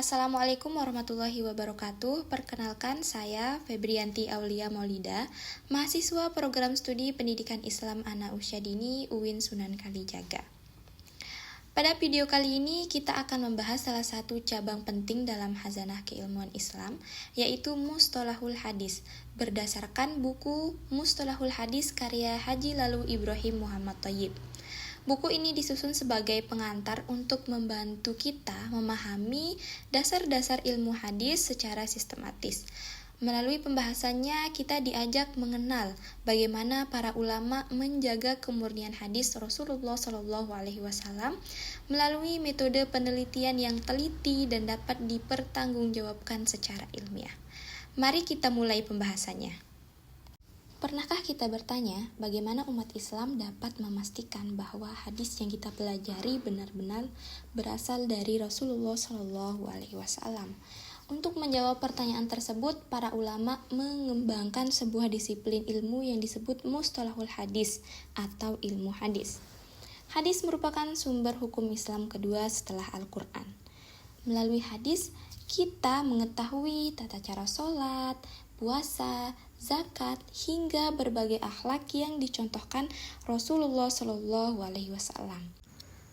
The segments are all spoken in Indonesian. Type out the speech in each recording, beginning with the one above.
Assalamualaikum warahmatullahi wabarakatuh. Perkenalkan, saya Febrianti Aulia Maulida, mahasiswa program studi Pendidikan Islam Ana Usia Dini UIN Sunan Kalijaga. Pada video kali ini kita akan membahas salah satu cabang penting dalam khazanah keilmuan Islam, yaitu Mustalahul Hadis, berdasarkan buku Mustalahul Hadis karya Haji Lalu Ibrahim Muhammad Thayyib. Buku ini disusun sebagai pengantar untuk membantu kita memahami dasar-dasar ilmu hadis secara sistematis. Melalui pembahasannya, kita diajak mengenal bagaimana para ulama menjaga kemurnian hadis Rasulullah SAW melalui metode penelitian yang teliti dan dapat dipertanggungjawabkan secara ilmiah. Mari kita mulai pembahasannya. Pernahkah kita bertanya bagaimana umat Islam dapat memastikan bahwa hadis yang kita pelajari benar-benar berasal dari Rasulullah SAW? Untuk menjawab pertanyaan tersebut, para ulama mengembangkan sebuah disiplin ilmu yang disebut Mustalahul Hadis atau ilmu hadis. Hadis merupakan sumber hukum Islam kedua setelah Al-Quran. Melalui hadis, kita mengetahui tata cara sholat, puasa, zakat, hingga berbagai akhlak yang dicontohkan Rasulullah SAW.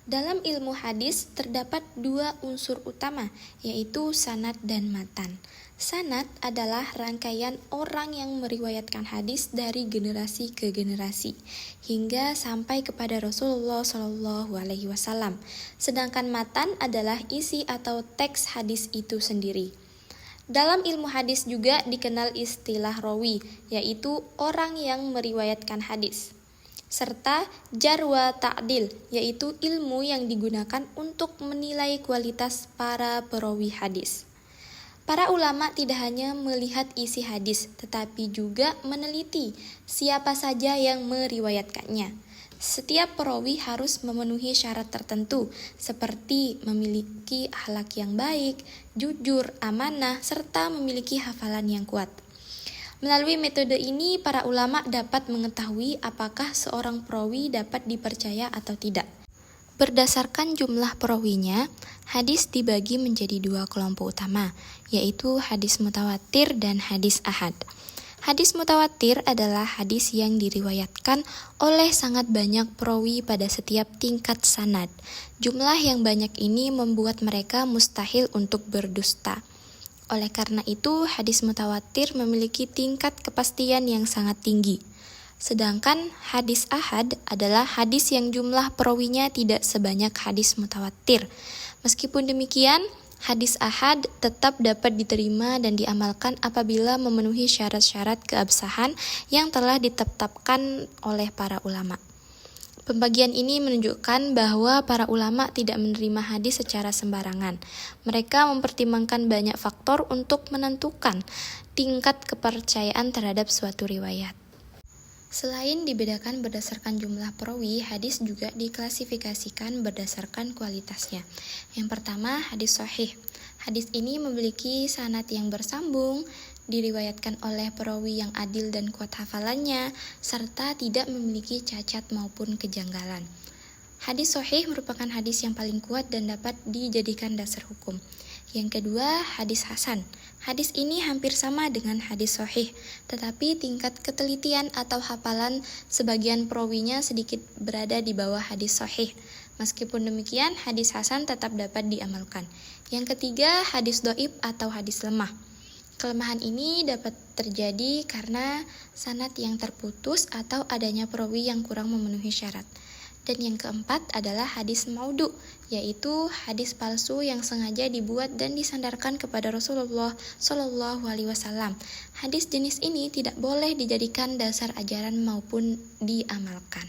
Dalam ilmu hadis terdapat dua unsur utama, yaitu sanad dan matan. Sanad adalah rangkaian orang yang meriwayatkan hadis dari generasi ke generasi hingga sampai kepada Rasulullah SAW. Sedangkan matan adalah isi atau teks hadis itu sendiri. Dalam ilmu hadis juga dikenal istilah rawi, yaitu orang yang meriwayatkan hadis, serta jar wa ta'dil, yaitu ilmu yang digunakan untuk menilai kualitas para perawi hadis. Para ulama tidak hanya melihat isi hadis, tetapi juga meneliti siapa saja yang meriwayatkannya. Setiap perawi harus memenuhi syarat tertentu, seperti memiliki akhlak yang baik, jujur, amanah, serta memiliki hafalan yang kuat. Melalui metode ini, para ulama dapat mengetahui apakah seorang perawi dapat dipercaya atau tidak. Berdasarkan jumlah perawinya, hadis dibagi menjadi dua kelompok utama, yaitu hadis mutawatir dan hadis ahad. Hadis mutawatir adalah hadis yang diriwayatkan oleh sangat banyak perawi pada setiap tingkat sanad. Jumlah yang banyak ini membuat mereka mustahil untuk berdusta. Oleh karena itu, hadis mutawatir memiliki tingkat kepastian yang sangat tinggi. Sedangkan hadis ahad adalah hadis yang jumlah perawinya tidak sebanyak hadis mutawatir. Meskipun demikian, hadis ahad tetap dapat diterima dan diamalkan apabila memenuhi syarat-syarat keabsahan yang telah ditetapkan oleh para ulama. Pembagian ini menunjukkan bahwa para ulama tidak menerima hadis secara sembarangan. Mereka mempertimbangkan banyak faktor untuk menentukan tingkat kepercayaan terhadap suatu riwayat. Selain dibedakan berdasarkan jumlah perawi, hadis juga diklasifikasikan berdasarkan kualitasnya. Yang pertama, hadis sahih. Hadis ini memiliki sanad yang bersambung, diriwayatkan oleh perawi yang adil dan kuat hafalannya, serta tidak memiliki cacat maupun kejanggalan. Hadis sahih merupakan hadis yang paling kuat dan dapat dijadikan dasar hukum. Yang kedua, hadis hasan. Hadis ini hampir sama dengan hadis sahih, tetapi tingkat ketelitian atau hafalan sebagian perawinya sedikit berada di bawah hadis sahih. Meskipun demikian, hadis hasan tetap dapat diamalkan. Yang ketiga, hadis dhaif atau hadis lemah. Kelemahan ini dapat terjadi karena sanad yang terputus atau adanya perawi yang kurang memenuhi syarat. Dan yang keempat adalah hadis maudhu, yaitu hadis palsu yang sengaja dibuat dan disandarkan kepada Rasulullah SAW. Hadis jenis ini tidak boleh dijadikan dasar ajaran maupun diamalkan.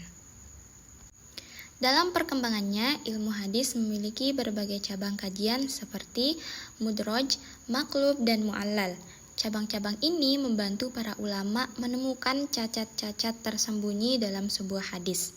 Dalam perkembangannya, ilmu hadis memiliki berbagai cabang kajian seperti mudroj, maklub, dan mu'allal. Cabang-cabang ini membantu para ulama menemukan cacat-cacat tersembunyi dalam sebuah hadis.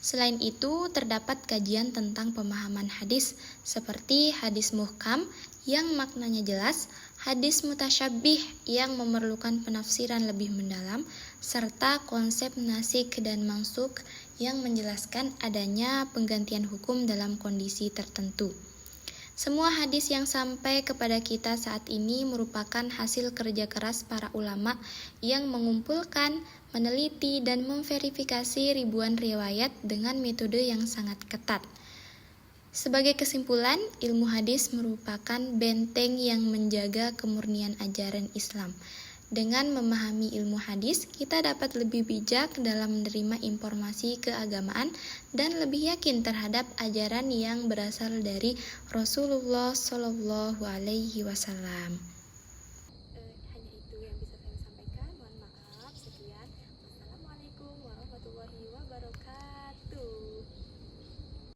Selain itu, terdapat kajian tentang pemahaman hadis seperti hadis muhkam yang maknanya jelas, hadis mutasyabbih yang memerlukan penafsiran lebih mendalam, serta konsep nasik dan mansuk yang menjelaskan adanya penggantian hukum dalam kondisi tertentu. Semua hadis yang sampai kepada kita saat ini merupakan hasil kerja keras para ulama yang mengumpulkan, meneliti, dan memverifikasi ribuan riwayat dengan metode yang sangat ketat. Sebagai kesimpulan, ilmu hadis merupakan benteng yang menjaga kemurnian ajaran Islam. Dengan memahami ilmu hadis, kita dapat lebih bijak dalam menerima informasi keagamaan dan lebih yakin terhadap ajaran yang berasal dari Rasulullah Shallallahu Alaihi Wasallam.